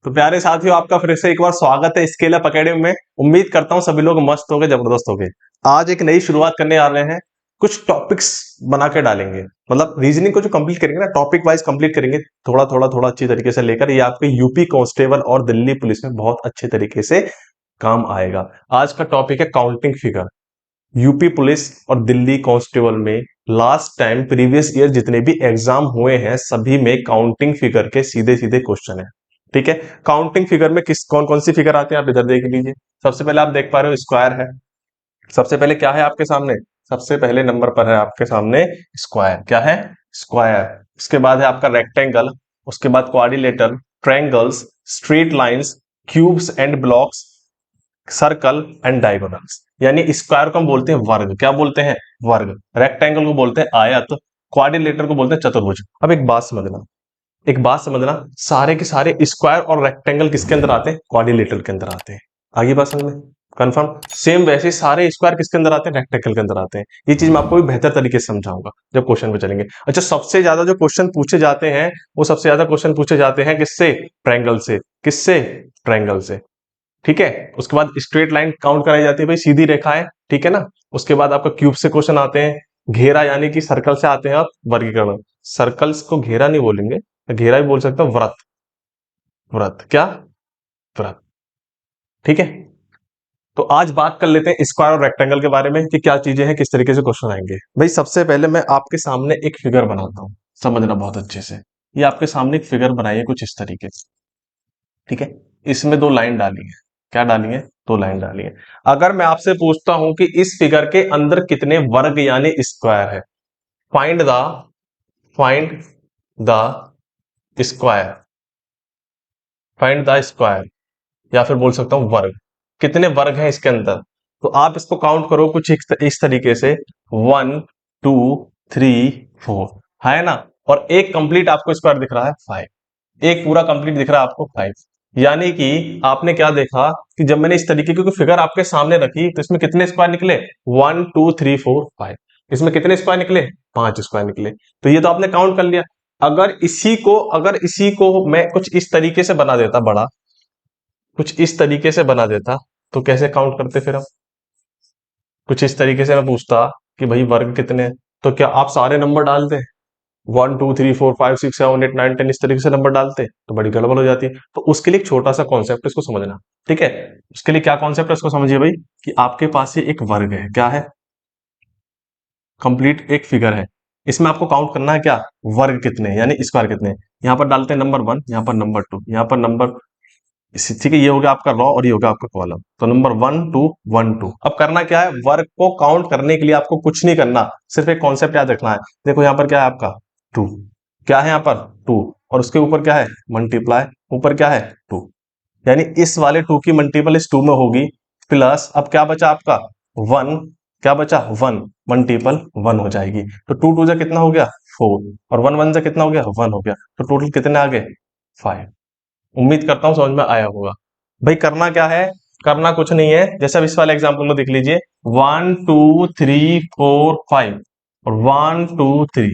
तो प्यारे साथियों, आपका फिर से एक बार स्वागत है स्केल अप एकेडमी में। उम्मीद करता हूं सभी लोग मस्त हो गए, जबरदस्त हो गए। आज एक नई शुरुआत करने आ रहे हैं। कुछ टॉपिक्स बना के डालेंगे, मतलब रीजनिंग को जो कंप्लीट करेंगे ना, टॉपिक वाइज कंप्लीट करेंगे, थोड़ा थोड़ा थोड़ा अच्छी तरीके से लेकर ये आपके यूपी कांस्टेबल और दिल्ली पुलिस में बहुत अच्छे तरीके से काम आएगा। आज का टॉपिक है काउंटिंग फिगर। यूपी पुलिस और दिल्ली कांस्टेबल में लास्ट टाइम प्रीवियस ईयर जितने भी एग्जाम हुए हैं सभी में काउंटिंग फिगर के सीधे सीधे क्वेश्चन है। ठीक है, काउंटिंग फिगर में किस कौन कौन सी फिगर आती है आप इधर देख लीजिए। सबसे पहले आप देख पा रहे हो स्क्वायर है। सबसे पहले क्या है आपके सामने? सबसे पहले नंबर पर है आपके सामने स्क्वायर। क्या है? स्क्वायर। इसके बाद है आपका रेक्टेंगल, उसके बाद quadrilateral, triangles, straight lines, cubes and blocks, circle and diagonals. यानी स्क्वायर को हम बोलते हैं वर्ग। क्या बोलते हैं? वर्ग। रेक्टेंगल को बोलते हैं आयत, क्वाड्रिलेटर को बोलते हैं चतुर्भुज। अब एक बात समझना, एक बात समझना, सारे के सारे स्क्वायर और रेक्टेंगल किसके अंदर आते हैं? क्वाड्रिलेटरल के अंदर आते हैं। आगे बात समझ में? कंफर्म? सेम वैसे सारे स्क्वायर किसके अंदर आते हैं? रेक्टेंगल के अंदर आते हैं। ये चीज मैं आपको भी बेहतर तरीके से समझाऊंगा जब क्वेश्चन पे चलेंगे। अच्छा, सबसे ज्यादा जो क्वेश्चन पूछे जाते हैं वो सबसे ज्यादा क्वेश्चन पूछे जाते हैं किससे? ट्रायंगल से। किससे? ट्रायंगल से। ठीक है। उसके बाद स्ट्रेट लाइन काउंट कराई जाती है, भाई सीधी रेखा है, ठीक है ना। उसके बाद आपका क्यूब से क्वेश्चन आते हैं, घेरा यानी कि सर्कल से आते हैं आप वर्गीकरण। सर्कल्स को घेरा नहीं बोलेंगे, घेरा भी बोल सकता हूं, व्रत। व्रत क्या? व्रत। ठीक है। तो आज बात कर लेते हैं स्क्वायर और रेक्टेंगल के बारे में कि क्या चीजें हैं, किस तरीके से क्वेश्चन आएंगे। भाई सबसे पहले मैं आपके सामने एक फिगर बनाता हूं, समझना बहुत अच्छे से। ये आपके सामने एक फिगर बनाई है कुछ इस तरीके से। ठीक है। इसमें दो लाइन डाली है। क्या डाली है? दो लाइन डाली है। अगर मैं आपसे पूछता हूं कि इस फिगर के अंदर कितने वर्ग यानी स्क्वायर है, find the find the square, find the square, या फिर बोल सकता हूं वर्ग। कितने वर्ग हैं इसके अंदर? तो आप इसको काउंट करो कुछ इस तरीके से, 1 2 3 4 है ना। और एक कंप्लीट आपको स्क्वायर दिख रहा है 5। एक पूरा कंप्लीट दिख रहा है आपको 5। यानी कि आपने क्या देखा कि जब मैंने इस तरीके की फिगर आपके सामने रखी तो इसमें कितने स्क्वायर निकले? 1 2 3 4 5। इसमें कितने स्क्वायर निकले? 5 स्क्वायर निकले। तो ये तो आपने काउंट कर लिया। अगर इसी को मैं कुछ इस तरीके से बना देता, बड़ा कुछ इस तरीके से बना देता, तो कैसे काउंट करते फिर हम? कुछ इस तरीके से मैं पूछता कि भाई वर्ग कितने हैं, तो क्या आप सारे नंबर डालते? 1 2 3 4 5 6 7 8 9 10 इस तरीके से नंबर डालते तो बड़ी गड़बड़ हो जाती है। तो उसके लिए एक छोटा सा कॉन्सेप्ट इसको समझना। ठीक है। उसके लिए क्या कॉन्सेप्ट है इसको समझिए भाई, कि आपके पास ये एक वर्ग है। क्या है? कंप्लीट एक फिगर है। इसमें आपको काउंट करना है क्या? वर्ग कितने यानी स्क्वायर कितने। यहां पर डालते हैं नंबर 1, यहां पर नंबर 2, यहां पर नंबर, ठीक है। ये हो गया आपका रो और ये हो गया आपका कॉलम। तो नंबर 1 2 1 2। अब करना क्या है? वर्ग को काउंट करने के लिए आपको कुछ नहीं करना, सिर्फ एक कॉन्सेप्ट याद रखना है। देखो यहाँ पर क्या है आपका 2। क्या है यहाँ पर? 2। और उसके ऊपर क्या है? मल्टीप्लाई। ऊपर क्या है? 2। यानी इस वाले 2 की मल्टीपल इस 2 में होगी, प्लस अब क्या बचा आपका? 1। क्या बचा? 1 मल्टीपल 1 हो जाएगी। तो 2 2 जा कितना हो गया? 4। और 1 1 जा कितना हो गया? 1 हो गया। तो टोटल कितने आ गए? 5। उम्मीद करता हूं समझ में आया होगा। भाई करना क्या है? करना कुछ नहीं है, जैसे अब इस वाले एग्जाम्पल में देख लीजिए, 1 2 3 4 5 और 1 2 3।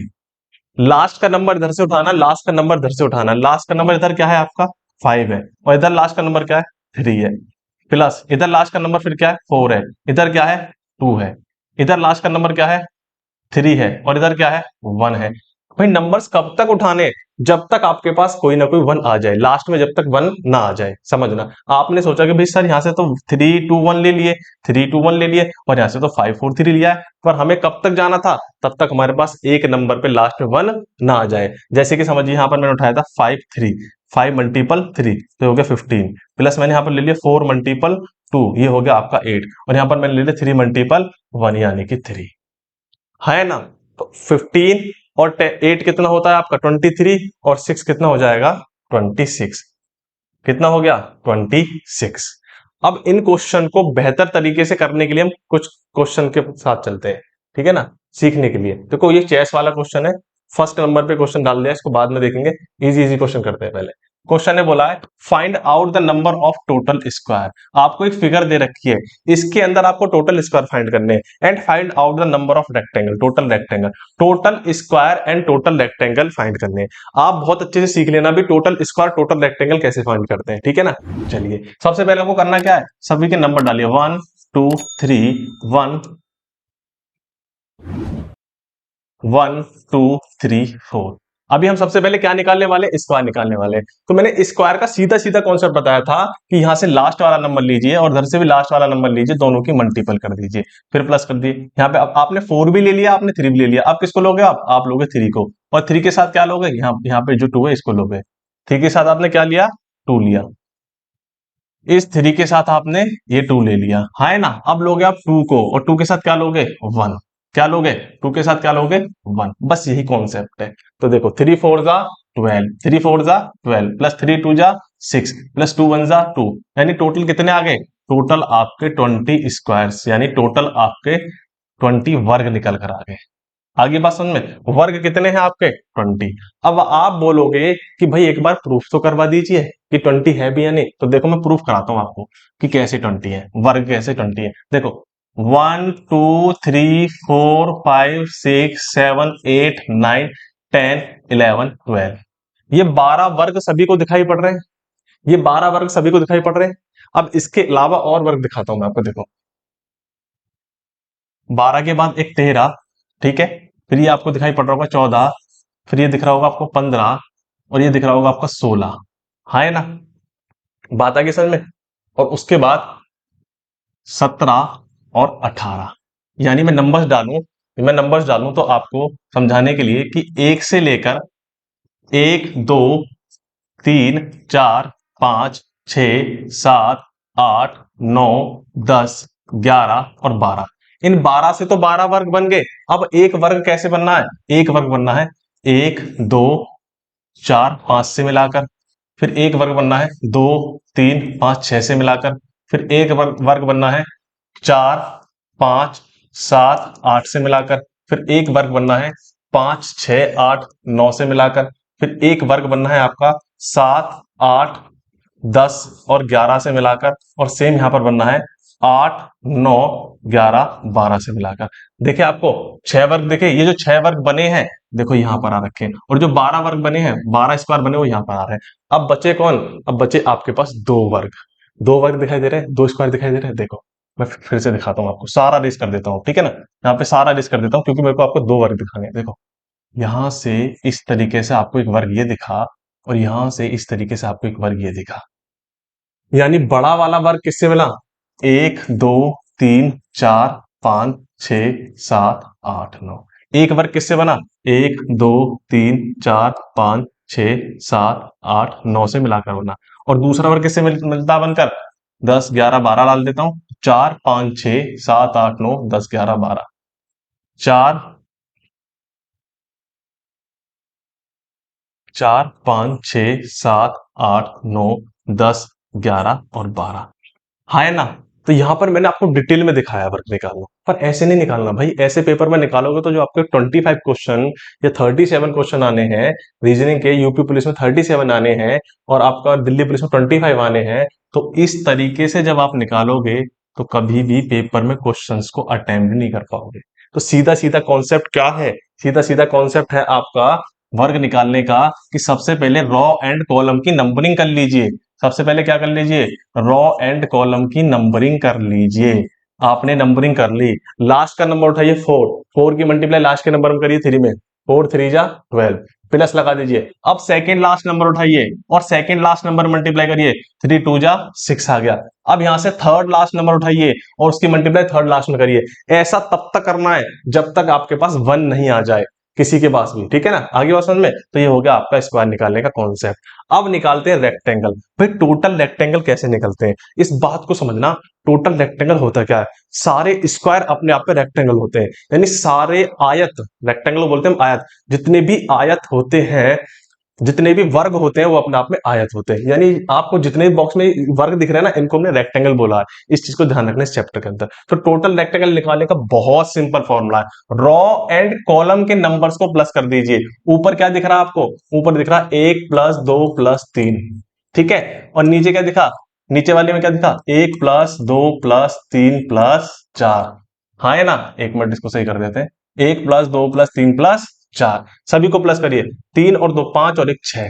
लास्ट का नंबर इधर से उठाना, लास्ट का नंबर इधर से उठाना। लास्ट का नंबर इधर क्या है आपका? 5 है, और इधर लास्ट का नंबर क्या है? 3 है। प्लस इधर लास्ट का नंबर फिर क्या है? 4 है। इधर क्या है? 2 है। इधर लास्ट का नंबर क्या है? 3 है। और इधर क्या है? 1 है। भाई नंबर्स कब तक उठाने? जब तक आपके पास कोई ना कोई 1 आ जाए, लास्ट में जब तक 1 ना आ जाए। समझना, आपने सोचा कि भाई सर यहाँ से तो 3 2 1 ले लिए, 3 2 1 ले लिए, और यहाँ से तो 5 4 3 लिया है, पर हमें कब तक जाना था? तब तक हमारे पास एक नंबर पे लास्ट में 1 ना आ जाए। जैसे कि समझिए यहाँ पर मैंने उठाया था 5 3, 5 मल्टीपल 3 तो हो गया 15, प्लस मैंने यहाँ पर ले लिया 4 मल्टीपल 2, ये हो गया आपका 8, और यहाँ पर मैंने ले लिया 3 मल्टीपल 1 यानी कि 3। है ना। तो 15 और 8 कितना होता है आपका? 23, और 6 कितना हो जाएगा? 26। कितना हो गया? 26। अब इन क्वेश्चन को बेहतर तरीके से करने के लिए हम कुछ क्वेश्चन के साथ चलते हैं, ठीक है ना, सीखने के लिए। देखो ये चेस वाला क्वेश्चन है, फर्स्ट नंबर पे क्वेश्चन डाल दिया, इसको बाद में देखेंगे। इजी इजी क्वेश्चन करते हैं पहले। क्वेश्चन ने बोला है find out the number of total square. आपको एक फिगर दे रखी है, इसके अंदर आपको टोटल स्क्वायर फाइंड करने हैं and find out the number of rectangle, total square and total rectangle find करने हैं। आप बहुत अच्छे से सीख लेना भी टोटल स्क्वायर टोटल रेक्टेंगल कैसे फाइंड करते हैं, ठीक है ना। चलिए सबसे पहले आपको करना क्या है, सभी के नंबर डालिए 1 2 3 1 1 2 3 4। अभी हम सबसे पहले क्या निकालने वाले, स्क्वायर निकालने वाले। तो मैंने स्क्वायर का सीधा सीधा कॉन्सेप्ट बताया था कि यहां से लास्ट वाला नंबर लीजिए और इधर से भी लास्ट वाला नंबर लीजिए, दोनों की मल्टीपल कर दीजिए, फिर प्लस कर दिए। यहाँ पे आपने 4 भी ले लिया, आपने 3 भी ले लिया। आप किसको लोगे, आप लोगे 3 को, और 3 के साथ क्या लोगे, यहाँ पे जो 2 है इसको लोगे। 3 के साथ आपने क्या लिया, 2 लिया। इस 3 के साथ आपने ये 2 ले लिया, हाँ है ना। अब लोगे आप 2 को, और 2 के साथ क्या लोगे, 1। क्या लोगे, 2 के साथ क्या लोगे, 1। बस यही कॉन्सेप्ट है। तो देखो 3 4 जा 12, 3 4 जा 12 प्लस 3 2 जा 6 प्लस 2 1 जा 2, यानी टोटल कितने आ गए, टोटल आपके 20 स्क्वायर्स, यानी टोटल आपके 20 वर्ग निकल कर आ गए। आगे बात समझ में, वर्ग कितने हैं आपके 20। अब आप बोलोगे कि भाई एक बार प्रूफ तो करवा दीजिए कि 20 है भी या नहीं। तो देखो मैं प्रूफ कराता हूं आपको कि कैसे 20 है, वर्ग कैसे 20 है। देखो 1 2 3 4 5 6 7 8 9 10 11 12, ये 12 वर्ग सभी को दिखाई पड़ रहे हैं, ये 12 वर्ग सभी को दिखाई पड़ रहे हैं। अब इसके अलावा और वर्ग दिखाता हूं मैं आपको, देखो 12 के बाद एक 13, ठीक है, फिर ये आपको दिखाई पड़ रहा होगा 14, फिर ये दिख रहा होगा आपको 15, और ये दिख रहा होगा आपका 16, हाँ है ना। बात आ गई समझ में। और उसके बाद 17 और 18, यानी मैं नंबर्स डालूं तो आपको समझाने के लिए कि 1 से लेकर 1 2 3 4 5 6 7 8 9 10 11 और 12, इन 12 से तो 12 वर्ग बन गए। अब एक वर्ग कैसे बनना है, एक वर्ग बनना है 1 2 4 5 से मिलाकर, फिर एक वर्ग बनना है 2 3 5 6 से मिलाकर, फिर एक वर्ग बनना है 4 5 7 8 से मिलाकर, फिर एक वर्ग बनना है 5 6 8 9 से मिलाकर, फिर एक वर्ग बनना है आपका 7 8 10 और 11 से मिलाकर, और सेम यहां पर बनना है 8 9 11 12 से मिलाकर। देखिए आपको 6 वर्ग, देखिए ये जो 6 वर्ग बने हैं देखो यहां पर आ रखे हैं, और जो 12 वर्ग बने हैं, 12 स्क्वायर बने वो यहां पर आ रहे हैं। अब बचे कौन, अब बचे आपके पास 2 वर्ग, 2 वर्ग दिखाई दे रहे हैं, 2 स्क्वायर दिखाई दे रहे हैं। देखो मैं फिर से दिखाता हूं आपको, सारा रेस कर देता हूं, ठीक है ना। यहाँ पे सारा रेस कर देता हूं क्योंकि मेरे को आपको 2 वर्ग दिखाने हैं। देखो यहां से इस तरीके से आपको एक वर्ग ये दिखा, और यहां से इस तरीके से आपको एक वर्ग ये दिखा, यानी बड़ा वाला वर्ग किससे मिला, 1 2 3 4 5 6 7 8 9। एक वर्ग किससे बना, 1 2 3 4 5 6 7 8 9 से मिलाकर बना। और दूसरा वर्ग किससे मिलता बनकर, 10 11 12 डाल देता हूं, 4 5 6 7 8 9 10 11 12, 4 4 5 6 7 8 9 10 11 और 12, हाँ है ना। तो यहां पर मैंने आपको डिटेल में दिखाया वर्क निकालना, पर ऐसे नहीं निकालना भाई। ऐसे पेपर में निकालोगे तो जो आपके 25 क्वेश्चन या 37 क्वेश्चन आने हैं रीजनिंग के, यूपी पुलिस में 37 आने हैं और आपका दिल्ली पुलिस में 25 आने हैं, तो इस तरीके से जब आप निकालोगे तो कभी भी पेपर में क्वेश्चंस को अटेम्प्ट नहीं कर पाओगे। तो सीधा सीधा कॉन्सेप्ट क्या है, सीधा सीधा कॉन्सेप्ट है आपका वर्ग निकालने का कि सबसे पहले रॉ एंड कॉलम की नंबरिंग कर लीजिए। सबसे पहले क्या कर लीजिए, रॉ एंड कॉलम की नंबरिंग कर लीजिए। आपने नंबरिंग कर ली, लास्ट का नंबर उठाइए 4, 4 की मल्टीप्लाई लास्ट के नंबर में करिए 3 में, 4 3 जा 12, प्लस लगा दीजिए। अब सेकंड लास्ट नंबर उठाइए और सेकंड लास्ट नंबर मल्टीप्लाई करिए, 3 2 जा 6 आ गया। अब यहां से थर्ड लास्ट नंबर उठाइए और उसकी मल्टीप्लाई थर्ड लास्ट में करिए। ऐसा तब तक करना है जब तक आपके पास 1 नहीं आ जाए किसी के पास भी, ठीक है ना। आगे बात समझ में। तो ये हो गया आपका स्क्वायर निकालने का कॉन्सेप्ट। अब निकालते हैं रेक्टेंगल। भाई टोटल रेक्टेंगल कैसे निकलते हैं, इस बात को समझना। टोटल रेक्टेंगल होता क्या है, सारे स्क्वायर अपने आप में रेक्टेंगल होते हैं, यानी सारे आयत, रेक्टेंगल बोलते हैं हम आयत, जितने भी आयत होते हैं जितने भी वर्ग होते हैं वो अपने आप में आयत होते हैं। यानी आपको जितने भी बॉक्स में वर्ग दिख रहे हैं ना, इनको हमने रेक्टेंगल बोला है। इस चीज को ध्यान रखना इस चैप्टर के अंदर। तो टोटल रेक्टेंगल निकालने का बहुत सिंपल फॉर्मूला है, रॉ एंड कॉलम के नंबर्स को प्लस कर दीजिए। ऊपर क्या दिख रहा है आपको? ऊपर दिख रहा है 1 प्लस 2 प्लस 3, ठीक है। और नीचे क्या दिखा? नीचे वाले में क्या दिखा? 1 प्लस 2 प्लस 3 प्लस 4। हाँ है ना? एक मिनट इसको सही कर देते हैं। 1 प्लस 2 प्लस 3 प्लस 4, सभी को प्लस करिए। 3 और 2 5 और 1 6,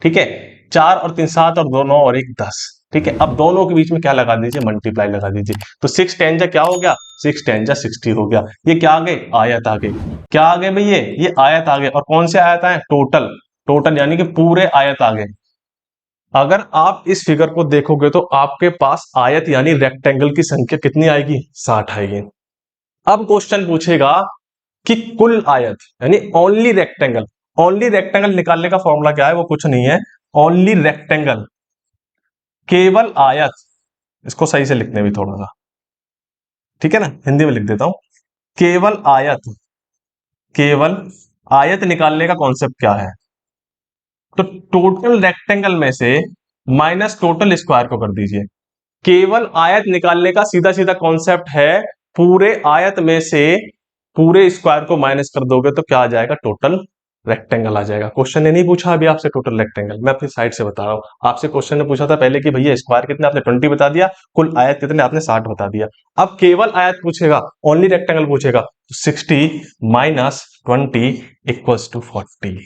ठीक है। 4 और 3 7 और 2 9 और 1 10, ठीक है। अब दोनों के बीच में क्या लगा दीजिए? मल्टीप्लाई लगा दीजिए। तो 6 10 जा क्या हो गया? 6 10 जा 60 हो गया। ये क्या आ गए? आयत आ गई। क्या आ गए भाई? ये आयत आ गए। और कौन से आयत आए? टोटल। टोटल यानी कि पूरे आयत आ गए। अगर आप इस फिगर को देखोगे तो आपके पास आयत यानी रेक्टेंगल की संख्या कितनी आएगी? 60 आएगी। अब क्वेश्चन पूछेगा कि कुल आयत यानी ओनली रेक्टेंगल। ओनली रेक्टेंगल निकालने का फॉर्मूला क्या है? वो कुछ नहीं है, ओनली रेक्टेंगल, केवल आयत। इसको सही से लिखने भी थोड़ा सा, ठीक है ना, हिंदी में लिख देता हूं। केवल आयत, केवल आयत निकालने का कॉन्सेप्ट क्या है? तो टोटल रेक्टेंगल में से माइनस टोटल स्क्वायर को कर दीजिए। केवल आयत निकालने का सीधा सीधा कॉन्सेप्ट है, पूरे आयत में से पूरे स्क्वायर को माइनस कर दोगे तो क्या आ जाएगा? टोटल रेक्टेंगल आ जाएगा। क्वेश्चन ने नहीं पूछा अभी आपसे टोटल रेक्टेंगल, मैं अपनी साइड से बता रहा हूं। आपसे क्वेश्चन ने पूछा था पहले कि भैया स्क्वायर कितने, आपने 20 बता दिया। कुल आयत कितने, आपने 60 बता दिया। अब केवल आयत पूछेगा, ओनली रेक्टेंगल पूछेगा, तो 60 minus 20 equals to 40,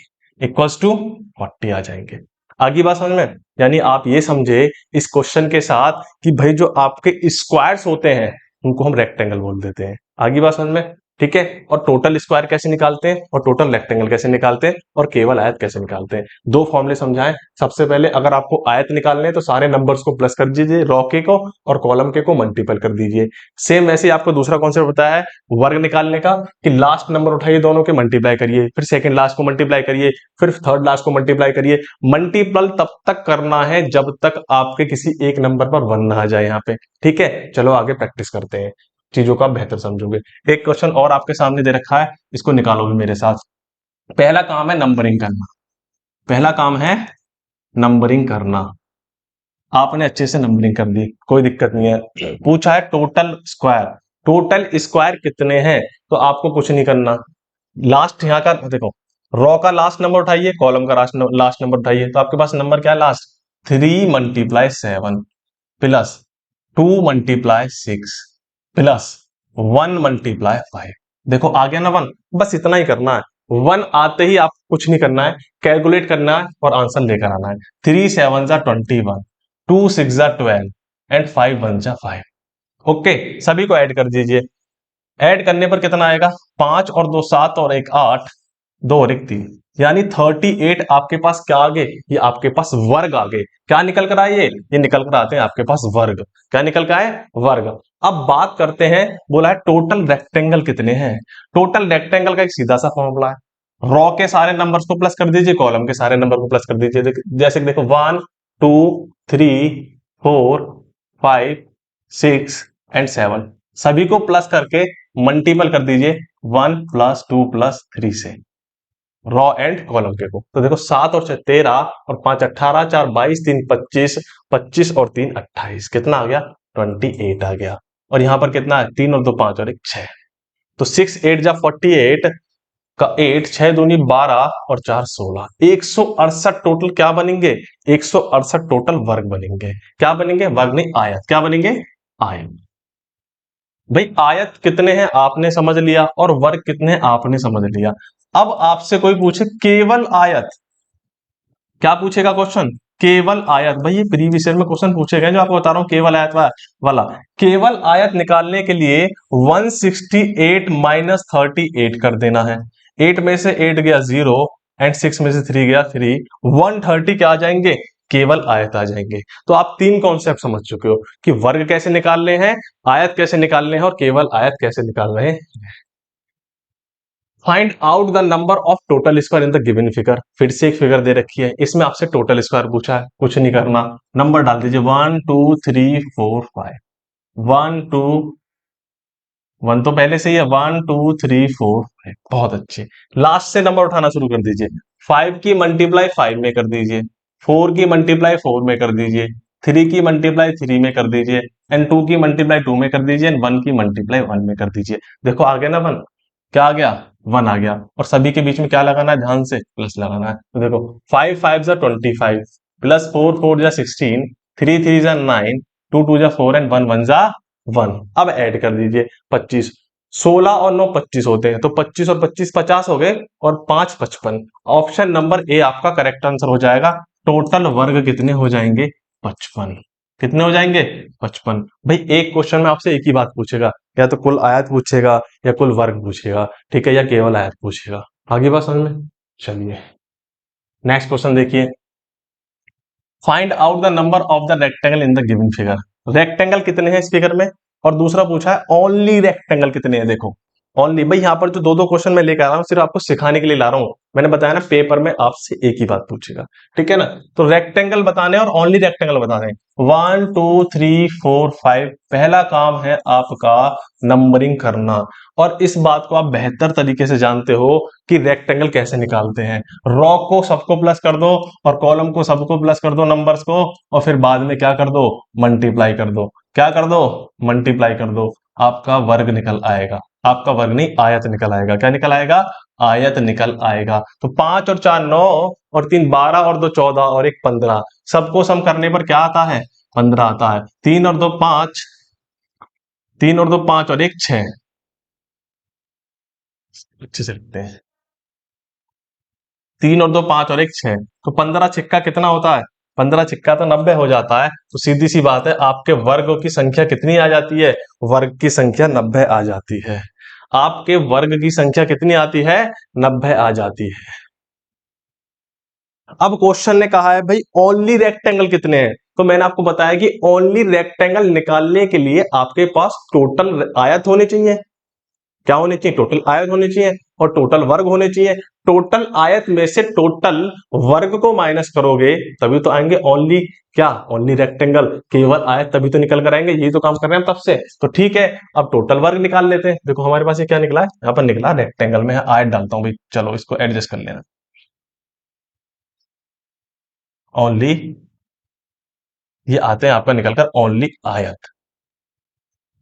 equals to 40 आ जाएंगे। आगे बात समझ में? यानी आप ये समझे इस क्वेश्चन के साथ कि भाई जो आपके स्क्वायर्स होते हैं उनको हम रेक्टेंगल बोल देते हैं। आगे बात समझ में? ठीक है। और टोटल स्क्वायर कैसे निकालते हैं, और टोटल रेक्टेंगल कैसे निकालते हैं, और केवल आयत कैसे निकालते हैं, दो फॉर्मूले समझाएं। सबसे पहले अगर आपको आयत निकालने हैं तो सारे नंबर्स को प्लस कर दीजिए, रॉ के को और कॉलम के को मल्टीपल कर दीजिए। सेम वैसे ही आपको दूसरा कॉन्सेप्ट बताया है वर्ग निकालने का, कि लास्ट नंबर उठाइए दोनों के मल्टीप्लाई करिए, फिर सेकंड लास्ट को मल्टीप्लाई करिए, फिर थर्ड लास्ट को मल्टीप्लाई करिए। मल्टीपल तब तक करना है जब तक आपके किसी एक नंबर पर 1 ना आ जाए यहाँ पे, ठीक है। चलो आगे प्रैक्टिस करते हैं, चीजों का बेहतर समझोगे। एक क्वेश्चन और आपके सामने दे रखा है, इसको निकालोगे मेरे साथ। पहला काम है नंबरिंग करना, पहला काम है नंबरिंग करना। आपने अच्छे से नंबरिंग कर दी, कोई दिक्कत नहीं है। पूछा है टोटल स्क्वायर, टोटल स्क्वायर कितने हैं, तो आपको कुछ नहीं करना। लास्ट यहाँ का देखो, रॉ का लास्ट नंबर उठाइए, कॉलम का लास्ट नंबर उठाइए, तो आपके पास नंबर क्या है last? 3 multiply 7 plus 2 multiply 6 plus 1 multiply 5। देखो आ गया ना 1, बस इतना ही करना है। 1 आते ही आप कुछ नहीं करना है, कैलकुलेट करना है और आंसर लेकर आना है। 3 7 जा 21, 2 6 जा 12 एंड 5 1 जा 5। ओके, सभी को ऐड कर दीजिए। ऐड करने पर कितना आएगा? 5 और 2 7 और 1 8, 2 और 1 3, यानी 38 आपके पास क्या आ गए? ये आपके पास वर्ग आ गए। क्या निकल कर आए? ये निकल कर आते हैं आपके पास वर्ग। क्या निकल कर आए? वर्ग। अब बात करते हैं, बोला है टोटल रेक्टेंगल कितने हैं। टोटल रेक्टेंगल का एक सीधा सा फॉर्मूला है, रॉ के सारे नंबर्स को प्लस कर दीजिए, कॉलम के सारे नंबर को प्लस कर दीजिए। जैसे कि देखो 1 2 3 4 5 6 एंड 7, सभी को प्लस करके मल्टीपल कर दीजिए 1 प्लस 2 प्लस 3 से, रॉ एंड कॉलम के को। तो देखो 7 और 6 13 और 5 18, 4 22, 3 25, 25 और 3 28, कितना आ गया? 28 आ गया। और यहां पर कितना है? 3 और 2 5 और 1 6, तो 6 8 जा 48 का 8, 6 दूनी 12 और 4 16, 168 टोटल क्या बनेंगे? 168 टोटल वर्ग बनेंगे। क्या बनेंगे? वर्ग नहीं, आयत। क्या बनेंगे? आयत। भाई आयत कितने हैं आपने समझ लिया, और वर्ग कितने हैं आपने समझ लिया। अब आपसे कोई पूछे केवल आयत, क्या पूछेगा क्वेश्चन? केवल आयत। भाई ये प्रीवियस ईयर में क्वेश्चन पूछे गए जो आपको बता रहा हूं, केवल आयत वाला। केवल आयत निकालने के लिए 168 माइनस 38 कर देना है। 8 में से 8 गया 0 एंड 6 में से 3 गया 3, 130 क्या आ जाएंगे? केवल आयत आ जाएंगे। तो आप तीन कॉन्सेप्ट समझ चुके हो कि वर्ग कैसे निकालने हैं, आयत कैसे निकालने हैं, और केवल आयत कैसे निकाल रहे हैं। Find out the number of total square in the given figure. फिर से एक फिगर दे रखी है, इसमें आपसे टोटल स्क्वायर पूछा है, कुछ नहीं करना, नंबर डाल दीजिए 1 2 3 4 5। 1 2 1 तो पहले से ही है, 1 2 3 4 5, बहुत अच्छे। लास्ट से नंबर उठाना शुरू कर दीजिए। 5 की मल्टीप्लाई 5 में कर दीजिए, 4 की मल्टीप्लाई 4 में कर दीजिए, 3 की मल्टीप्लाई 3 में कर दीजिए, एंड 2 की मल्टीप्लाई 2 में कर दीजिए, एंड 1 की मल्टीप्लाई 1 में कर दीजिए। देखो आ गया ना 1, क्या आ गया 1 आ गया। और सभी के बीच में क्या लगाना है, ध्यान से प्लस लगाना है। तो देखो 5 5 जा 25 प्लस 4 4 जा 16, 3 3 जा 9, 2 2 जा 4 एंड 1 1 जा 1। अब ऐड कर दीजिए 25, 16 और 9 25 होते हैं, तो 25 और 25 50 हो गए, और 5 55। ऑप्शन नंबर ए आपका करेक्ट आंसर हो जाएगा। टोटल वर्ग कितने हो जाएंगे, 55। कितने हो जाएंगे, 55। भाई एक क्वेश्चन में आपसे एक ही बात पूछेगा, या तो कुल आयत पूछेगा, या कुल वर्ग पूछेगा, ठीक है, या केवल आयत पूछेगा। आगे बात समझ में। चलिए नेक्स्ट क्वेश्चन देखिए, find out the number of the rectangle in the given figure. Rectangle कितने हैं इस फिगर में, और दूसरा पूछा है ओनली रेक्टेंगल कितने हैं। देखो ओनली, भाई यहाँ पर जो दो दो क्वेश्चन मैं लेकर आ रहा हूँ सिर्फ आपको सिखाने के लिए ला रहा हूँ। मैंने बताया ना पेपर में आपसे एक ही बात पूछेगा, ठीक है ना। तो रेक्टेंगल बताने और ओनली रेक्टेंगल बताने, 1 2 3 4 5। पहला काम है आपका नंबरिंग करना, और इस बात को आप बेहतर तरीके से जानते हो कि रेक्टेंगल कैसे निकालते हैं। रॉ को सबको प्लस कर दो, और कॉलम को सबको प्लस कर दो नंबर्स को, और फिर बाद में क्या कर दो, मल्टीप्लाई कर दो। क्या कर दो, मल्टीप्लाई कर दो। आपका वर्ग निकल आएगा, आपका वर्ग नहीं आयत निकल आएगा। क्या निकल आएगा, आयत निकल आएगा। तो 5 और 4 9, और 3 12, और 2 14, और 1 15। सबको सम करने पर क्या आता है, 15 आता है। 3 और 2 5, 3 और 2 5, और 1 6। अच्छे से लिखते हैं, 3 और 2 5 और 1 6, तो 15 छिक्का कितना होता है, 15 छिक्का तो 90 हो जाता है। तो सीधी सी बात है, आपके वर्ग की संख्या कितनी आ जाती है, वर्ग की संख्या 90 आ जाती है। आपके वर्ग की संख्या कितनी आती है, 90 आ जाती है। अब क्वेश्चन ने कहा है भाई ओनली रेक्टेंगल कितने हैं, तो मैंने आपको बताया कि ओनली रेक्टेंगल निकालने के लिए आपके पास टोटल आयत होने चाहिए। क्या होने चाहिए, टोटल आयत होने चाहिए, और टोटल वर्ग होने चाहिए। टोटल आयत में से टोटल वर्ग को माइनस करोगे तभी तो आएंगे ओनली क्या, ओनली रेक्टेंगल, केवल आयत, तभी तो निकल कर आएंगे। यही तो काम कर रहे हैं हम तब से। तो ठीक है, अब टोटल वर्ग निकाल लेते हैं। देखो हमारे पास ये क्या निकला है, यहाँ पर निकला रेक्टेंगल में आयत डालता हूं भाई, चलो इसको एडजस्ट कर लेना। ओनली, ये आते हैं आपका निकलकर ओनली आयत,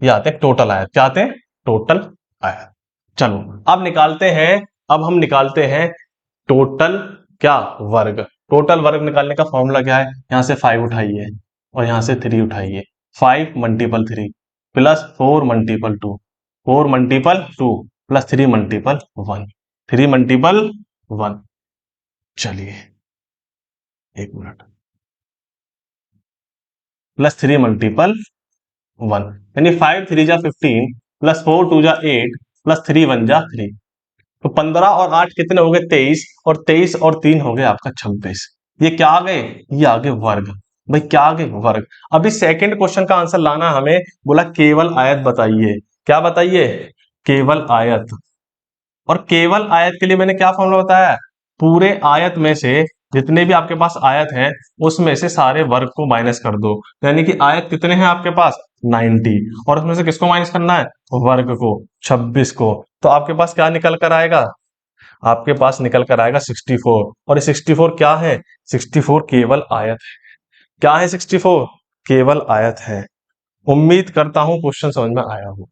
ये आते हैं टोटल आयत। क्या आते हैं, टोटल आयत। चलो अब निकालते हैं, अब हम निकालते हैं टोटल क्या, वर्ग। टोटल वर्ग निकालने का फॉर्मूला क्या है, यहां से 5 उठाइए, और यहां से 3 उठाइए। 5 multiple 3 plus 4 multiple 2, 4 multiple 2 plus 3 multiple 1, 3 multiple 1। चलिए एक मिनट, प्लस 3 मल्टीपल 1, यानी 5 3 जा 15 प्लस 4 2 जा 8 प्लस 3 1 जा 3। तो 15 और 8 कितने हो गए, 23, और 23 और 3 हो गए आपका 26। ये क्या आ गए, ये आ गए वर्ग। भाई क्या आ गए, वर्ग। अभी सेकंड क्वेश्चन का आंसर लाना, हमें बोला केवल आयत बताइए। क्या बताइए, केवल आयत। और केवल आयत के लिए मैंने क्या फॉर्मूला बताया, पूरे आयत में से जितने भी आपके पास आयत हैं उसमें से सारे वर्ग को माइनस कर दो। यानी कि आयत कितने हैं आपके पास, 90, और उसमें से किसको माइनस करना है, वर्ग को, 26 को। तो आपके पास क्या निकल कर आएगा, आपके पास निकल कर आएगा 64। और ये 64 क्या है, 64 केवल आयत है। क्या है 64, केवल आयत है। उम्मीद करता हूं क्वेश्चन समझ में आया हो।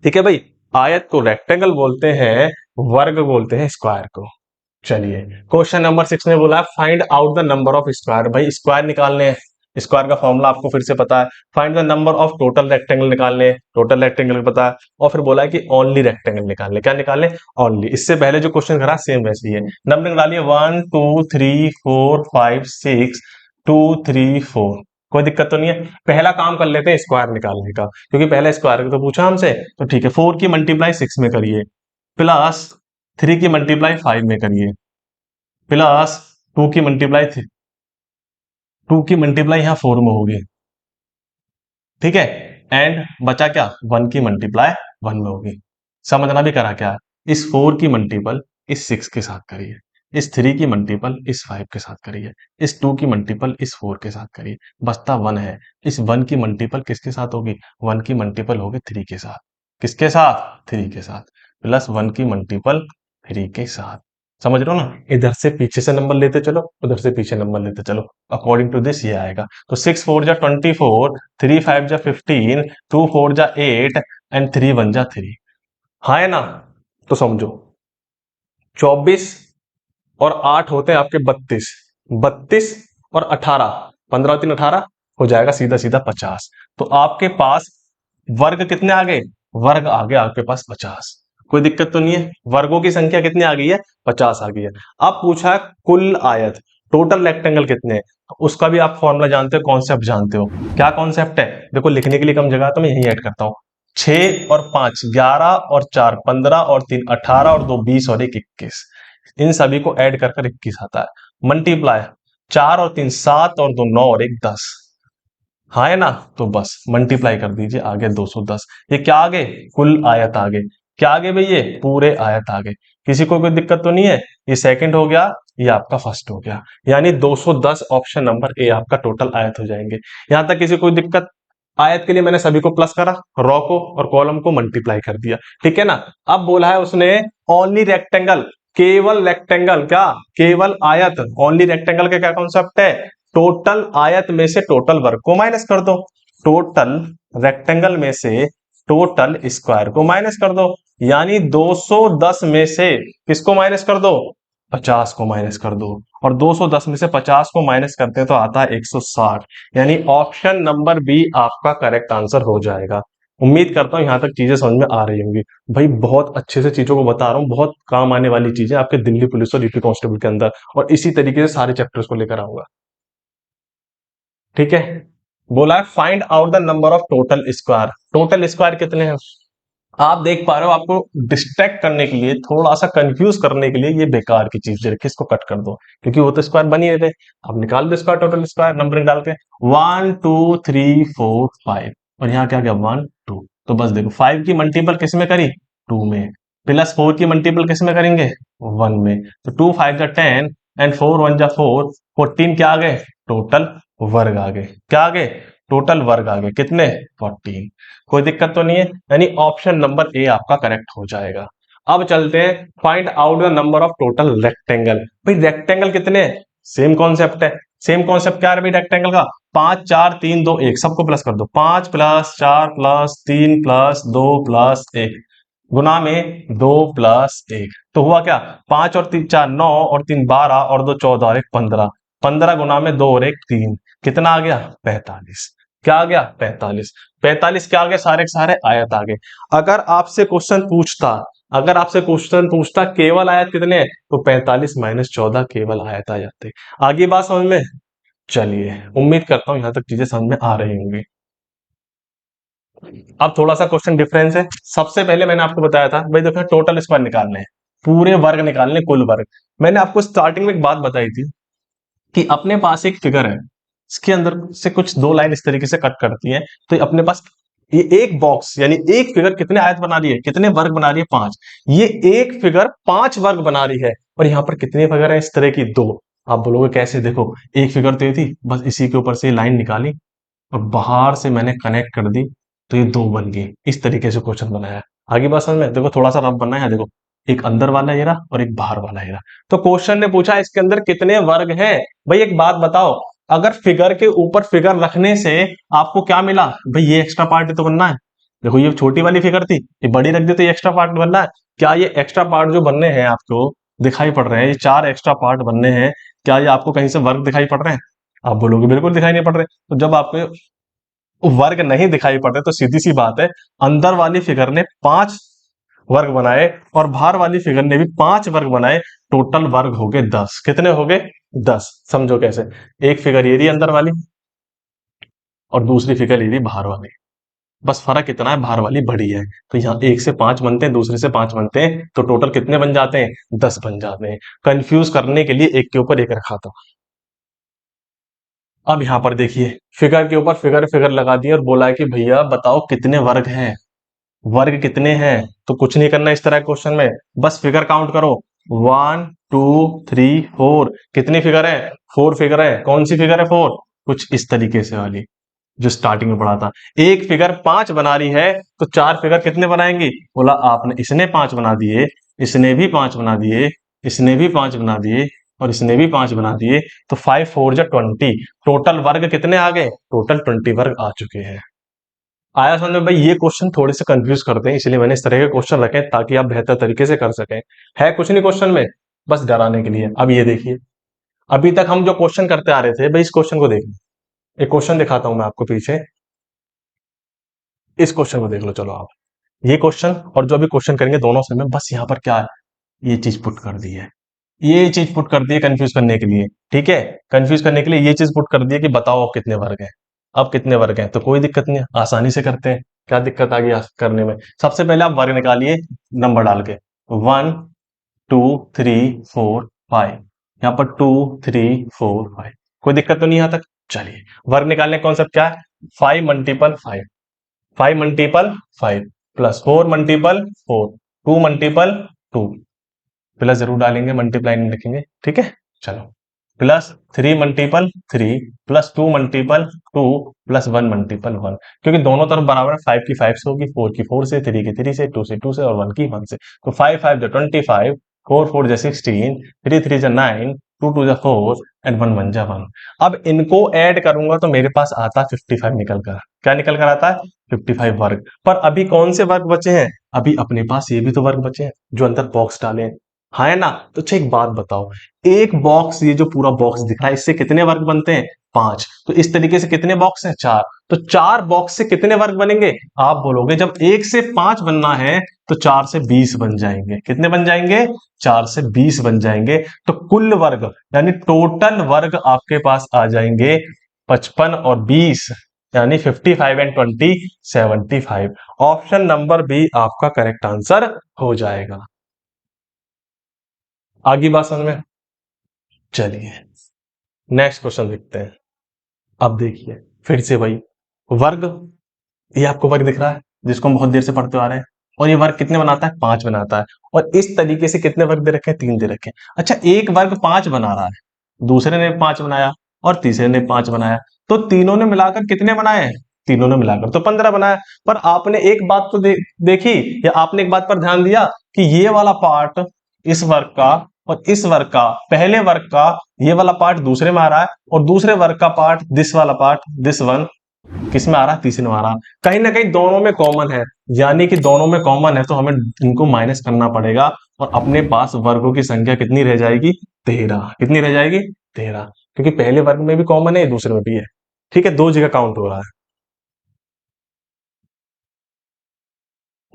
ठीक है भाई, आयत को रेक्टेंगल बोलते हैं, वर्ग बोलते हैं स्क्वायर को। चलिए क्वेश्चन नंबर 6 ने बोला find out the number of square. भाई स्क्वायर निकालने हैं, स्क्वायर का फॉर्मूला आपको फिर से पता है। Find the number of total rectangle निकालने, टोटल रेक्टेंगल पता है। और फिर बोला है कि ओनली रेक्टेंगल निकालने, क्या निकालने, ओनली। इससे पहले जो क्वेश्चन करा सेम वैसे ही है। नंबर डालिए 1 2 3 4 5 6 2 3 4। कोई दिक्कत तो नहीं है। पहला काम कर लेते हैं स्क्वायर निकालने का, क्योंकि पहले स्क्वायर तो पूछा हमसे। तो ठीक है, 4 की मल्टीप्लाई 6 में करिए, प्लस 3 की मल्टीप्लाई 5 में करिए, प्लस 2 की मल्टीप्लाई 2 की मल्टीप्लाई यहां 4 में होगी, ठीक है। एंड बचा क्या, 1 की मल्टीप्लाई 1 में होगी। समझना भी करा क्या है, इस 4 की मल्टीपल इस 6 के साथ करिए, इस 3 की मल्टीपल इस 5 के साथ करिए, इस 2 की मल्टीपल इस 4 के साथ करिए, बचता 1 है। इस 1 की मल्टीपल किसके साथ होगी, 1 की मल्टीपल होगी 3 के साथ। किसके साथ, 3 के साथ, प्लस 1 की मल्टीपल 3 के साथ। समझ रहे हो ना, इधर से पीछे से नंबर लेते चलो, उधर से पीछे नंबर लेते चलो, अकॉर्डिंग टू दिस ये आएगा। तो 6 4 जा 24, 3 5 जा 15, 2 4 जा 8 एंड 3 1 जा 3। हाँ है ना, तो समझो 24 और 8 होते हैं आपके 32, 32 और 18, 15 और 3 18, हो जाएगा सीधा सीधा 50। तो आपके पास वर्ग कितने आ गए, वर्ग आ गए आपके पास 50। कोई दिक्कत तो नहीं है, वर्गों की संख्या कितनी आ गई है, 50 आ गई है। अब पूछा है कुल आयत, टोटल रेक्टेंगल कितने हैं, तो उसका भी आप फॉर्मूला जानते हो, कॉन्सेप्ट जानते हो। क्या कॉन्सेप्ट है, देखो लिखने के लिए कम जगह है, तो मैं यही ऐड करता हूं। 6 और 5 11 और 4 15 और 3 18 और 2 20 और 1 21, इन सभी को ऐड कर 21 आता है। मल्टीप्लाई 4 और 3 7 और 2 9 और 1 10। हाँ है ना, तो बस मल्टीप्लाई कर दीजिए, आगे 210। ये क्या आ गए, कुल आयत आ गए। क्या आ गए भाई, ये पूरे आयत आ गए। किसी को कोई दिक्कत तो नहीं है, ये सेकंड हो गया, ये आपका फर्स्ट हो गया, यानी 210 ऑप्शन नंबर ए आपका टोटल आयत हो जाएंगे। यहां तक किसी को कोई दिक्कत, आयत के लिए मैंने सभी को प्लस करा, रॉ को और कॉलम को मल्टीप्लाई कर दिया, ठीक है ना। अब बोला है उसने ओनली रेक्टेंगल, केवल रेक्टेंगल, क्या केवल आयत, ओनली रेक्टेंगल का क्या कॉन्सेप्ट है, टोटल आयत में से टोटल वर्ग को माइनस कर दो, टोटल रेक्टेंगल में से टोटल स्क्वायर को माइनस कर दो, यानी 210 में से किसको माइनस कर दो, 50 को माइनस कर दो, और 210 में से 50 को माइनस करते हैं तो आता है 160, यानी ऑप्शन नंबर बी आपका करेक्ट आंसर हो जाएगा। उम्मीद करता हूं यहां तक चीजें समझ में आ रही होंगी। भाई बहुत अच्छे से चीजों को बता रहा हूँ, बहुत काम आने वाली चीजें आपके दिल्ली पुलिस और यूपी कांस्टेबल के अंदर, और इसी तरीके से सारे चैप्टर्स को लेकर आऊंगा, ठीक है। बोला है find out the number of total square, total square कितने हैं। आप देख पा रहे हो, आपको डिस्ट्रैक्ट करने के लिए, थोड़ा सा कंफ्यूज करने के लिए ये बेकार की चीज दे रखी है, इसको कट कर दो, क्योंकि वो तो स्क्वायर बन ही रहे थे। अब निकाल दो स्क्वायर, टोटल स्क्वायर नंबरिंग डाल के, 1 2 3 4 5, और यहाँ क्या गया 1 2, तो बस देखो 5 की मल्टीपल किस में करी, 2 में, प्लस 4 की मल्टीपल किस में करेंगे, 1 में, तो 2 5 जा 10 एंड 4 1 जा 4, 14 क्या आ गए, टोटल वर्ग आ गए, क्या आ गए, टोटल वर्ग आ गए कितने, 14। कोई दिक्कत तो नहीं है, यानी ऑप्शन नंबर ए आपका करेक्ट हो जाएगा। अब चलते हैं find out the number of total rectangle. भाई रेक्टेंगल कितने हैं, सेम कॉन्सेप्ट है, सेम कॉन्सेप्ट क्या है भाई रेक्टेंगल का, 5 4 3 2 1, सबको प्लस कर दो, 5 प्लस 4 प्लस 3 प्लस 2 प्लस 1, गुना में 2 प्लस 1, तो हुआ क्या, 5 और 3 4 9 और 3 12 और 2 14 और 1 15, 15 गुना में 2 और 1 3, कितना आ गया 45। क्या आ गया 45, 45 क्या आ गया, सारे के सारे आयत आ गए। अगर आपसे क्वेश्चन पूछता, अगर आपसे क्वेश्चन पूछता केवल आयत कितने हैं, तो 45 माइनस 14 केवल आयत आ जाते। आगे बात समझ में, चलिए उम्मीद करता हूं यहां तक चीजें समझ में आ रही होंगी। अब थोड़ा सा क्वेश्चन डिफरेंस है। सबसे पहले मैंने आपको बताया था भाई देखो टोटल स्क्वायर निकालने हैं, पूरे वर्ग निकालने, कुल वर्ग। मैंने आपको स्टार्टिंग में एक बात बताई थी कि अपने पास एक फिगर है, इसके अंदर से कुछ दो लाइन इस तरीके से कट करती है, तो अपने पास ये एक बॉक्स, यानी एक फिगर कितने आयत बना रही है, कितने वर्ग बना रही है, 5। ये एक फिगर 5 वर्ग बना रही है, और यहां पर कितने फिगर है इस तरह की, 2। आप बोलोगे कैसे, देखो एक फिगर तो ये थी, बस इसी के ऊपर से लाइन निकाली और बाहर से मैंने कनेक्ट कर दी, तो ये 2 बन गए। इस तरीके से क्वेश्चन बनाया। आगे बात समझ में, देखो थोड़ा सा रफ बनना है, देखो एक अंदर वाला ये रहा और एक बाहर वाला ये रहा। तो क्वेश्चन ने पूछा इसके अंदर कितने वर्ग हैं। भाई एक बात बताओ, अगर फिगर के ऊपर फिगर रखने से आपको क्या मिला, भाई ये एक्स्ट्रा पार्ट तो बनना है। देखो ये छोटी वाली फिगर थी, ये बड़ी रख दी तो ये एक्स्ट्रा पार्ट बनना है। क्या ये एक्स्ट्रा पार्ट जो बनने हैं आपको दिखाई पड़ रहे हैं, ये 4 एक्स्ट्रा पार्ट बनने हैं, क्या ये आपको कहीं से वर्ग दिखाई पड़ रहे हैं। आप बोलोगे बिल्कुल दिखाई नहीं पड़ रहे। तो जब आपको वर्ग नहीं दिखाई पड़ रहे तो सीधी सी बात है, अंदर वाली फिगर ने 5 वर्ग बनाए और बाहर वाली फिगर ने भी 5 वर्ग बनाए, टोटल वर्ग हो गए 10। कितने हो गए 10। समझो कैसे, एक फिगर ये रही अंदर वाली और दूसरी फिगर ये रही बाहर वाली, बस फर्क इतना है बाहर वाली बड़ी है। तो यहाँ एक से 5 बनते हैं, दूसरे से 5 बनते हैं, तो टोटल कितने बन जाते हैं, 10 बन जाते हैं। कंफ्यूज करने के लिए एक के ऊपर एक रखा था। अब यहां पर देखिए फिगर के ऊपर फिगर फिगर लगा दी और बोला है कि भैया बताओ कितने वर्ग हैं, वर्ग कितने हैं। तो कुछ नहीं करना इस तरह क्वेश्चन में, बस फिगर काउंट करो, 1 2 3 4, कितनी फिगर है, 4 फिगर है। कौन सी फिगर है 4, कुछ इस तरीके से वाली जो स्टार्टिंग में पढ़ा था। एक फिगर 5 बना रही है तो 4 फिगर कितने बनाएंगी, बोला आपने, इसने 5 बना दिए, इसने भी 5 बना दिए, इसने भी 5 बना दिए और इसने भी 5 बना दिए, तो 5 4 जा 20, टोटल वर्ग कितने आ गए? टोटल 20 वर्ग आ चुके हैं। आया समझ में भाई? ये क्वेश्चन थोड़े से कंफ्यूज करते हैं, इसलिए मैंने इस तरह के क्वेश्चन रखे ताकि आप बेहतर तरीके से कर सकें। है कुछ नहीं क्वेश्चन में, बस डराने के लिए। अब ये देखिए, अभी तक हम जो क्वेश्चन करते आ रहे थे भाई, इस क्वेश्चन को देखिए। एक क्वेश्चन दिखाता हूं मैं आपको पीछे, इस क्वेश्चन को देख लो। चलो आप ये क्वेश्चन और जो भी क्वेश्चन करेंगे दोनों से में, बस यहाँ पर क्या है, ये चीज पुट कर दी है, ये चीज पुट कर दी है कंफ्यूज करने के लिए। ठीक है, कंफ्यूज करने के लिए ये चीज पुट कर दी है कि बताओ अब कितने वर्ग हैं। अब कितने वर्ग हैं, तो कोई दिक्कत नहीं है, आसानी से करते हैं। क्या दिक्कत आ गई करने में? सबसे पहले आप वर्ग निकालिए नंबर डाल के। 1 2 3 4 5, यहाँ पर 2 3 4 5। कोई दिक्कत तो नहीं यहाँ तक? चलिए, वर्ग निकालने का कॉन्सेप्ट क्या है? 5 multiple 5, 5 multiple 5 plus 4 multiple 4, 2 multiple 2, plus जरूर डालेंगे, मल्टीप्लाई नहीं लिखेंगे। ठीक है, चलो, plus 3 multiple 3 plus 2 multiple 2 plus 1 multiple 1, क्योंकि दोनों तरफ बराबर है। 5 की 5 से होगी, 4 की 4 से, 3 की 3 से, 2 से 2 से और 1 की 1 से। तो 5 5 जो 25, 4 4 जो 16, 3 3 जो 9, 2 2 जो 4 एंड 1 1 जो 1। अब इनको ऐड करूंगा तो मेरे पास आता है 55 निकल कर। क्या निकल कर आता है? 55 वर्ग। पर अभी कौन से वर्ग बचे हैं? अभी अपने पास ये भी तो वर्ग बचे हैं जो अंदर बॉक्स डाले हैं, हाँ है ना? तो अच्छा एक बात बताओ, एक बॉक्स, ये जो पूरा बॉक्स दिख रहा है, इससे कितने वर्ग बनते हैं? 5। तो इस तरीके से कितने बॉक्स हैं? 4। तो 4 बॉक्स से कितने वर्ग बनेंगे? आप बोलोगे जब 1 से 5 बनना है तो 4 से 20 बन जाएंगे। कितने बन जाएंगे? 4 से 20 बन जाएंगे। तो कुल वर्ग यानी टोटल वर्ग आपके पास आ जाएंगे 55 और 20, यानी 55 एंड 20 75। ऑप्शन नंबर बी आपका करेक्ट आंसर हो जाएगा। आगे बात समझ में? चलिए नेक्स्ट क्वेश्चन देखते हैं। अब देखिए फिर से वही वर्ग, ये आपको वर्ग दिख रहा है जिसको हम बहुत देर से पढ़ते आ रहे हैं, और ये वर्ग कितने बनाता है? 5 बनाता है। और इस तरीके से कितने वर्ग दे रखे हैं? 3 दे रखे हैं। अच्छा, एक वर्ग 5 बना रहा है, दूसरे ने 5 बनाया और तीसरे ने 5 बनाया, तो तीनों ने मिलाकर कितने बनाए हैं? तीनों ने मिलाकर तो 15 बनाया। पर आपने एक बात तो देखी, या आपने एक बात पर ध्यान दिया कि ये वाला पार्ट इस वर्ग का और इस वर्ग का, पहले वर्ग का ये वाला पार्ट दूसरे में आ रहा है, और दूसरे वर्ग का पार्ट, दिस वाला पार्ट, दिस वन, किस में आ रहा है? तीसरे में आ रहा है। कहीं ना कहीं दोनों में कॉमन है, यानी कि दोनों में कॉमन है, तो हमें इनको माइनस करना पड़ेगा और अपने पास वर्गों की संख्या कितनी रह जाएगी? 13। कितनी रह जाएगी? 13, क्योंकि पहले वर्ग में भी कॉमन है, दूसरे में भी है। ठीक है, दो जगह काउंट हो रहा है।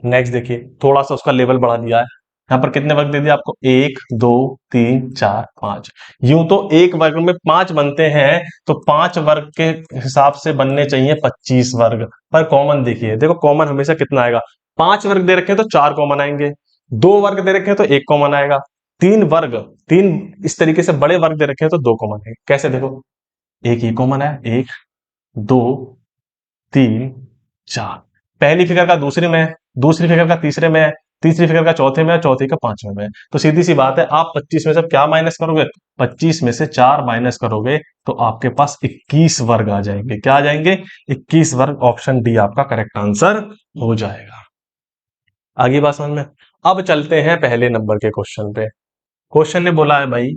नेक्स्ट देखिए, थोड़ा सा उसका लेवल बढ़ा दिया है। यहाँ पर कितने वर्ग दे दिए आपको? 1 2 3 4 5। यूं तो एक वर्ग में 5 बनते हैं, तो 5 वर्ग के हिसाब से बनने चाहिए 25 वर्ग। पर कॉमन देखिए, देखो कॉमन हमेशा कितना आएगा? 5 वर्ग दे रखे हैं तो 4 कॉमन आएंगे, 2 वर्ग दे रखे हैं तो 1 कॉमन आएगा, 3 वर्ग, 3 इस तरीके से बड़े वर्ग दे रखे हैं तो 2 कॉमन आएंगे। कैसे? देखो, एक ये कॉमन है, 1 2 3 4, पहली फिगर का दूसरे में है, दूसरी फिगर का तीसरे में है, तीसरी फिगर का चौथे में है, चौथे का पांचवें में है। तो सीधी सी बात है, आप 25 में से क्या माइनस करोगे? 25 में से 4 माइनस करोगे तो आपके पास 21 वर्ग आ जाएंगे। क्या आ जाएंगे? 21 वर्ग। ऑप्शन डी आपका करेक्ट आंसर हो जाएगा। आगे बात समझ में? अब चलते हैं पहले नंबर के क्वेश्चन पे। क्वेश्चन ने बोला है भाई,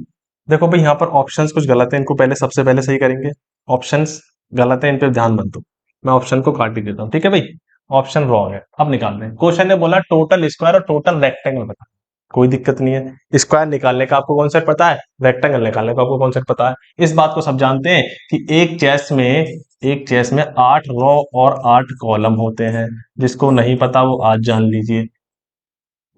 देखो भाई यहाँ पर ऑप्शंस कुछ गलत है, इनको पहले सबसे पहले सही करेंगे। ऑप्शंस गलत है, इन पे ध्यान मत दो, मैं ऑप्शन को काट ही देता हूँ। ठीक है भाई, ऑप्शन रॉन्ग है। अब निकालते हैं। क्वेश्चन ने बोला टोटल स्क्वायर और टोटल रेक्टेंगल बता। कोई दिक्कत नहीं है, स्क्वायर निकालने का आपको कॉन्सेप्ट पता है, रेक्टेंगल निकालने का आपको कॉन्सेप्ट पता है। इस बात को सब जानते हैं कि एक चेस में 8 रो और 8 कॉलम होते हैं। जिसको नहीं पता वो आज जान लीजिए,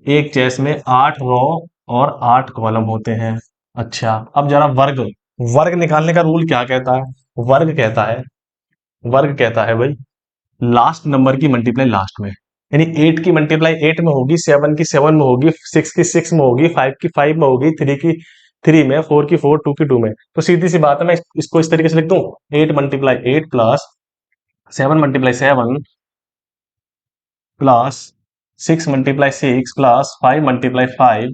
एक चेस में 8 रो और 8 कॉलम होते हैं। अच्छा, अब जरा वर्ग, वर्ग निकालने का रूल क्या कहता है? वर्ग कहता है, वर्ग कहता है भाई, लास्ट नंबर की मल्टीप्लाई लास्ट में, यानी 8 की मल्टीप्लाई 8 में होगी, 7 की 7 में होगी, 6 की 6 में होगी, 5 की 5 में होगी, 3 की 3 में, 4 की 4, 2 की 2 में। तो सीधी सी बात है, मैं इसको इस तरीके से लिख दूं, 8 multiply 8 plus 7 multiply 7 plus 6 multiply 6 plus 5 multiply 5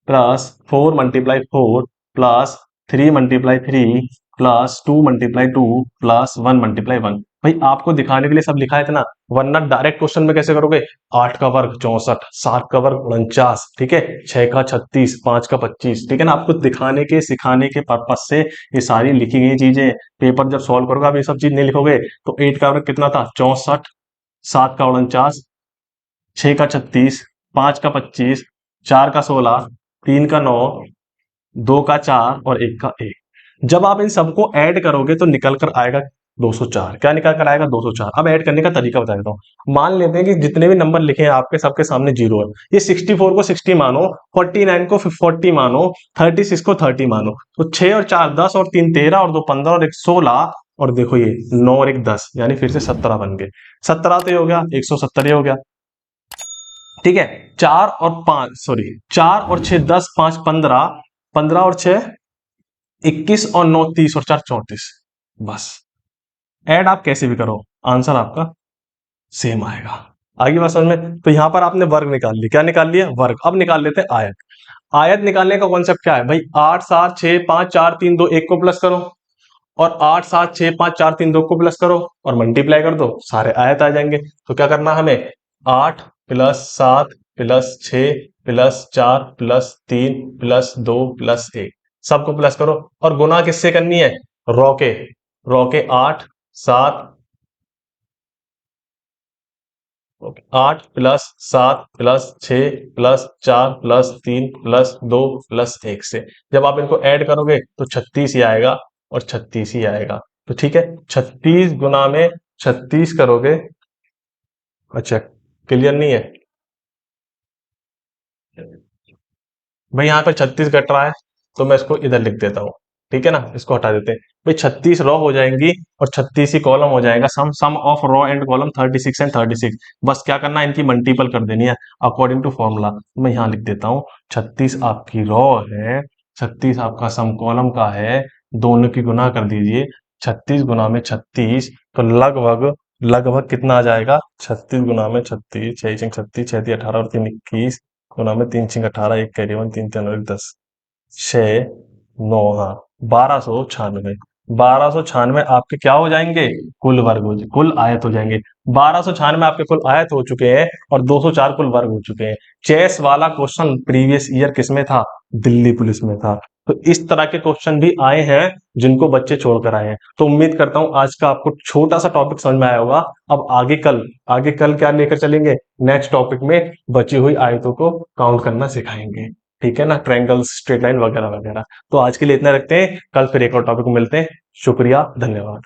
plus 4 multiply 4 plus 3 multiply 3 plus 2 multiply 2 plus 1 multiply 1। भाई आपको दिखाने के लिए सब लिखा है इतना, वरना डायरेक्ट क्वेश्चन में कैसे करोगे? 8 का वर्ग 64, 7 का वर्ग 49, ठीक है, 6 का 36, 5 का 25, ठीक है ना। आपको दिखाने के सिखाने के पर्पज से ये सारी लिखी गई चीजें। पेपर जब सॉल्व करोगे आप ये सब चीज नहीं लिखोगे। तो 8 का वर्ग कितना था? 64, 7 का 49, 6 का 36, 5 का 25, 4 का 16, 3 का 9, 2 का 4 और 1 का 1। जब आप इन सबको ऐड करोगे तो निकल कर आएगा 204। क्या निकल कर आएगा? 204। अब ऐड करने का तरीका बता देता हूँ। मान लेते हैं कि जितने भी नंबर लिखे हैं आपके सबके सामने जीरो है। ये 64 को 60 मानो, 49 को 40 मानो, 36 को 30 मानो। तो 6 और 4 10 और 3 13 और 2 15 और 1 16 और देखो ये 9 और 1 10, यानी फिर से 17 बन गए। 17 तो ये हो गया, 170 ये हो गया, ठीक है। 4 और 5 सॉरी 4 और 6 10 5 15, 15 और 6 21 और 9 30 और 4 34। बस ऐड आप कैसे भी करो, आंसर आपका सेम आएगा। आगे बात समझ में? तो यहां पर आपने वर्ग निकाल लिया। क्या निकाल लिया? वर्ग। अब निकाल लेते हैं आयत। आयत निकालने का कॉन्सेप्ट क्या है भाई? 8 7 6 5 4 3 2 1 को प्लस करो, और 8 7 6 5 4 3 2 को प्लस करो और मल्टीप्लाई कर दो, सारे आयत आ जाएंगे। तो क्या करना हमें? 8 plus 7 plus 6 plus 4 plus 3 plus 2 plus 1, सबको प्लस करो। और गुना किससे करनी है? रॉ के। रॉ के 8 7 8 plus 7 plus 6 plus 4 plus 3 plus 2 plus 1 से जब आप इनको ऐड करोगे तो 36 ही आएगा और 36 ही आएगा। तो ठीक है, 36 गुना में 36 करोगे। अच्छा, क्लियर नहीं है भाई? यहाँ पे 36 कट रहा है तो मैं इसको इधर लिख देता हूँ, ठीक है ना। इसको हटा देते हैं भाई। 36 रो हो जाएंगी और 36 ही कॉलम हो जाएगा। Sum sum of row and column 36 and 36। बस क्या करना है? इनकी मल्टीपल कर देनी है अकॉर्डिंग टू फॉर्मूला। मैं यहाँ लिख देता हूँ 36 आपकी रो है, 36 आपका सम कॉलम का है, दोनों की गुना कर दीजिए। 36 गुना में 36 तो लगभग लगभग कितना आ जाएगा? 36 गुना में 36, 6 36, 6 18 और 3 21 गुना में 3 6 18, 1 कैरी 1, 3 3 और 1 10, 6 9, हाँ 1296। 1296 आपके क्या हो जाएंगे? कुल वर्ग हो, कुल आयत हो जाएंगे। 1296 आपके कुल आयत हो चुके हैं और 204 कुल वर्ग हो चुके हैं। चेस वाला क्वेश्चन प्रीवियस ईयर किसमें था? दिल्ली पुलिस में था। तो इस तरह के क्वेश्चन भी आए हैं जिनको बच्चे छोड़कर आए हैं। तो उम्मीद करता हूं आज का आपको छोटा सा टॉपिक समझ में आया होगा। अब आगे कल क्या लेकर चलेंगे? नेक्स्ट टॉपिक में बची हुई आयतों को काउंट करना सिखाएंगे, ठीक है ना, ट्रायंगल्स, स्ट्रेट लाइन वगैरह वगैरह। तो आज के लिए इतना रखते हैं, कल फिर एक और टॉपिक में मिलते हैं। शुक्रिया, धन्यवाद।